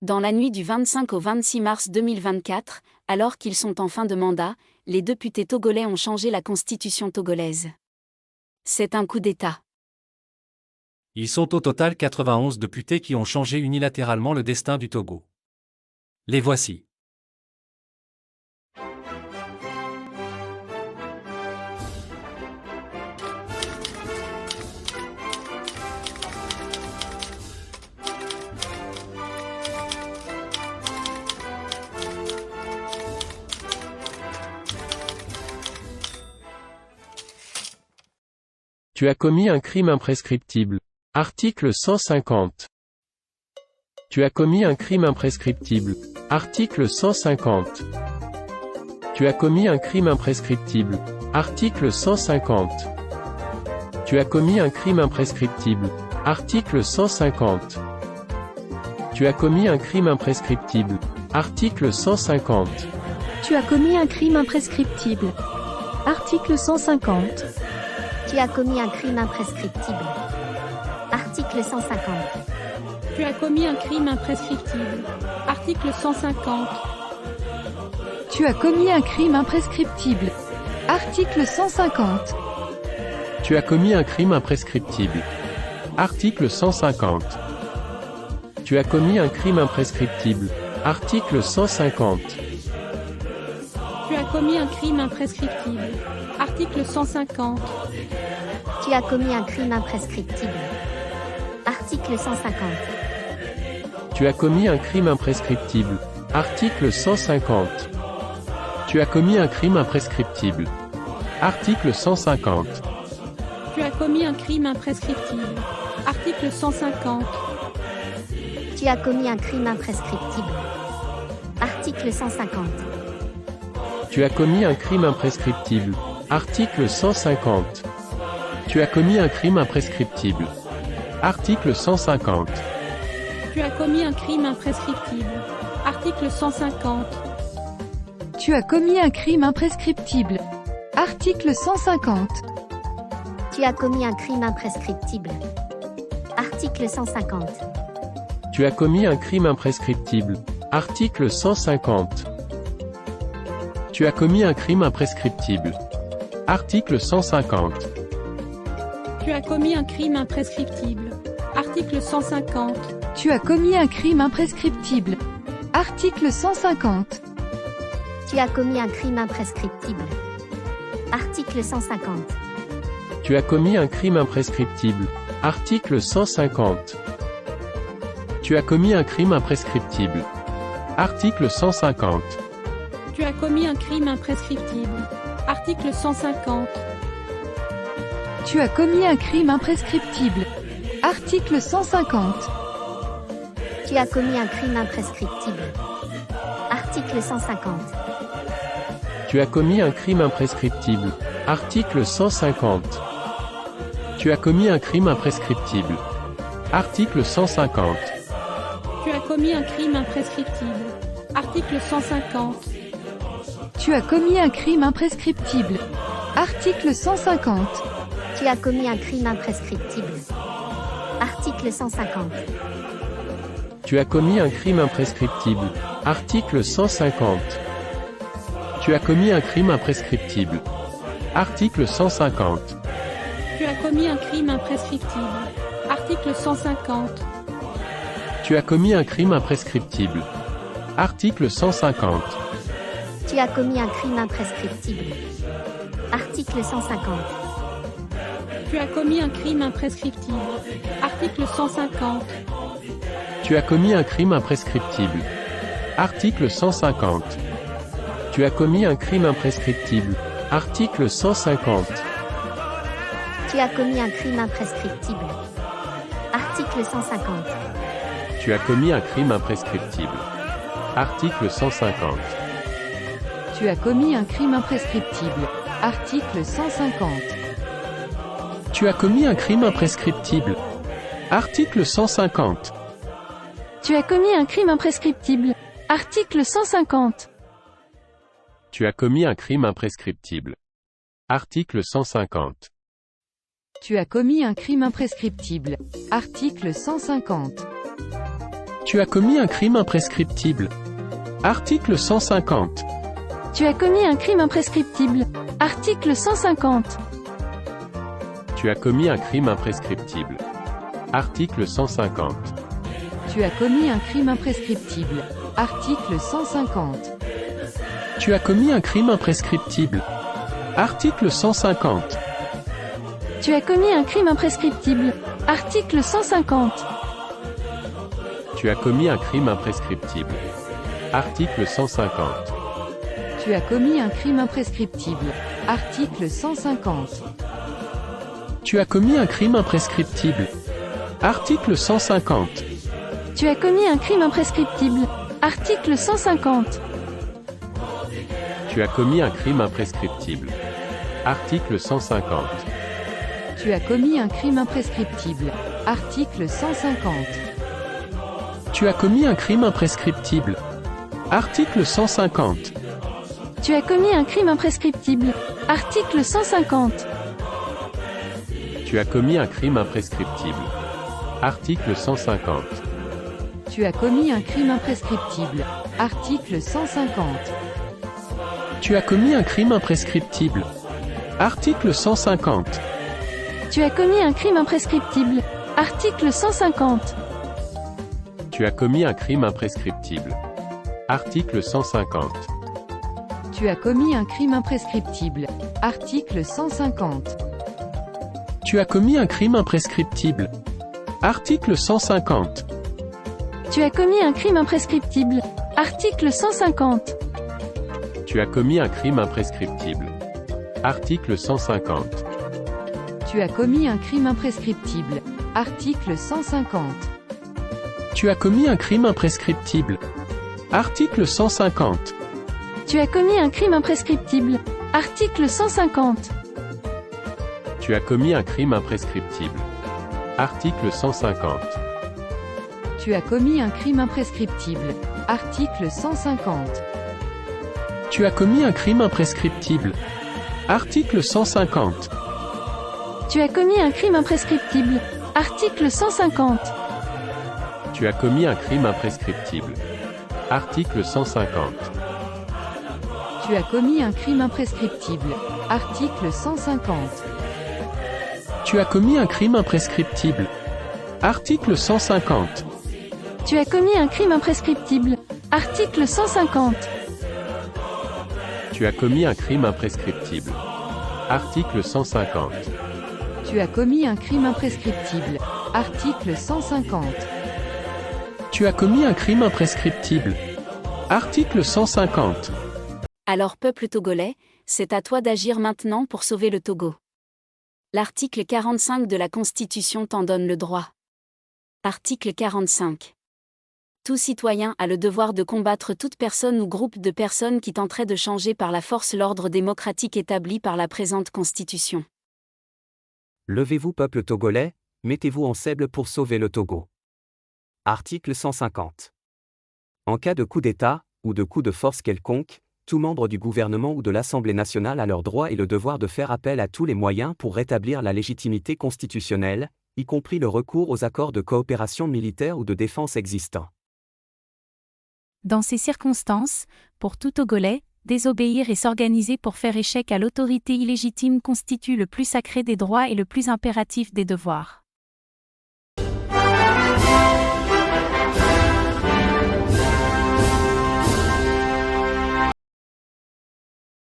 Dans la nuit du 25 au 26 mars 2024, alors qu'ils sont en fin de mandat, les députés togolais ont changé la constitution togolaise. C'est un coup d'État. Ils sont au total 91 députés qui ont changé unilatéralement le destin du Togo. Les voici. Tu as commis un crime imprescriptible. Article 150. Tu as commis un crime imprescriptible. Article 150. Tu as commis un crime imprescriptible. Article 150. Tu as commis un crime imprescriptible. Article 150. Tu as commis un crime imprescriptible. Article 150. Tu as commis un crime imprescriptible. Article 150. Tu as commis un crime imprescriptible. Article 150. Tu as commis un crime imprescriptible. Article 150. Tu as commis un crime imprescriptible. Article 150. Tu as commis un crime imprescriptible. Article 150. Tu as commis un crime imprescriptible. Article 150. Tu as commis un crime imprescriptible. Article 150. Tu as commis un crime imprescriptible. Article 150. Tu as commis un crime imprescriptible. Article 150. Tu as commis un crime imprescriptible. Article 150. Tu as commis un crime imprescriptible. Article 150. Tu as commis un crime imprescriptible. Article 150. Tu as commis un crime imprescriptible. Article 150. Tu as commis un crime imprescriptible. Article 150. Tu as commis un crime imprescriptible. Article 150. Tu as commis un crime imprescriptible. Article 150. Tu as commis un crime imprescriptible. Article 150. Tu as commis un crime imprescriptible. Article 150. Tu as commis un crime imprescriptible. Article 150. Tu as commis un crime imprescriptible. Article 150. Tu as commis un crime imprescriptible. Article 150. Tu as commis un crime imprescriptible. Article 150. Tu as commis un crime imprescriptible. Article 150. Tu as commis un crime imprescriptible. Article 150. Tu as commis un crime imprescriptible. Article 150. Tu as commis un crime imprescriptible. Article 150. Tu as commis un crime imprescriptible. Article 150. Tu as commis un crime imprescriptible. Article 150. Tu as commis un crime imprescriptible. Article 150. Tu as commis un crime imprescriptible. Article 150. Tu as commis un crime imprescriptible. Article 150. Tu as commis un crime imprescriptible. Article 150. Tu as commis un crime imprescriptible. Article 150. Tu as commis un crime imprescriptible. Article 150. Tu as commis un crime imprescriptible. Article 150. Tu as commis un crime imprescriptible. Article 150. Tu as commis un crime imprescriptible. Article 150. Tu as commis un crime imprescriptible. Article 150. Tu as commis un crime imprescriptible. Article 150. Tu as commis un crime imprescriptible. Article 150. Tu as commis un crime imprescriptible. Article 150. Tu as commis un crime imprescriptible. Article 150. Tu as commis un crime imprescriptible. Article 150. Tu as commis un crime imprescriptible. Article 150. Tu as commis un crime imprescriptible. Article 150. Tu as commis un crime imprescriptible. Article 150. Tu as commis un crime imprescriptible. Article 150. Tu as commis un crime imprescriptible. Article 150. Tu as commis un crime imprescriptible. Article 150. Tu as commis un crime imprescriptible. Article 150. Tu as commis un crime imprescriptible. Article 150. Tu as commis un crime imprescriptible. Article 150. Tu as commis un crime imprescriptible. Article 150. Tu as commis un crime imprescriptible. Article 150. Tu as commis un crime imprescriptible. Article 150. Tu as commis un crime imprescriptible. Article 150. Tu as commis un crime imprescriptible. Article 150. Tu as commis un crime imprescriptible. Article 150. Tu as commis un crime imprescriptible. Article 150. Tu as commis un crime imprescriptible. Article 150. Tu as commis un crime imprescriptible. Article 150. Tu as commis un crime imprescriptible. Article 150. Tu as commis un crime imprescriptible. Article 150. Tu as commis un crime imprescriptible. Article 150. Tu as commis un crime imprescriptible. Article 150. Tu as commis un crime imprescriptible. Article 150. Tu as commis un crime imprescriptible. Article 150. Tu as commis un crime imprescriptible. Article 150. Tu as commis un crime imprescriptible. Article 150. Tu as commis un crime imprescriptible. Article 150. Tu as commis un crime imprescriptible. Article 150. Tu as commis un crime imprescriptible. Article 150. Tu as commis un crime imprescriptible. Article 150. Tu as commis un crime imprescriptible. Article 150. Tu as commis un crime imprescriptible. Article 150. Tu as commis un crime imprescriptible. Article 150. Tu as commis un crime imprescriptible. Article 150. Tu as commis un crime imprescriptible. Article 150. Tu as commis un crime imprescriptible. Article 150. Tu as commis un crime imprescriptible. Article 150. Tu as commis un crime imprescriptible. Article 150. Tu as commis un crime imprescriptible. Article 150. Tu as commis un crime imprescriptible. Article 150. Tu as commis un crime imprescriptible. Article 150. Alors peuple togolais, c'est à toi d'agir maintenant pour sauver le Togo. L'article 45 de la Constitution t'en donne le droit. Article 45. Tout citoyen a le devoir de combattre toute personne ou groupe de personnes qui tenteraient de changer par la force l'ordre démocratique établi par la présente Constitution. Levez-vous peuple togolais, mettez-vous en sable pour sauver le Togo. Article 150. En cas de coup d'État, ou de coup de force quelconque, tout membre du gouvernement ou de l'Assemblée nationale a leur droit et le devoir de faire appel à tous les moyens pour rétablir la légitimité constitutionnelle, y compris le recours aux accords de coopération militaire ou de défense existants. Dans ces circonstances, pour tout Togolais, désobéir et s'organiser pour faire échec à l'autorité illégitime constitue le plus sacré des droits et le plus impératif des devoirs.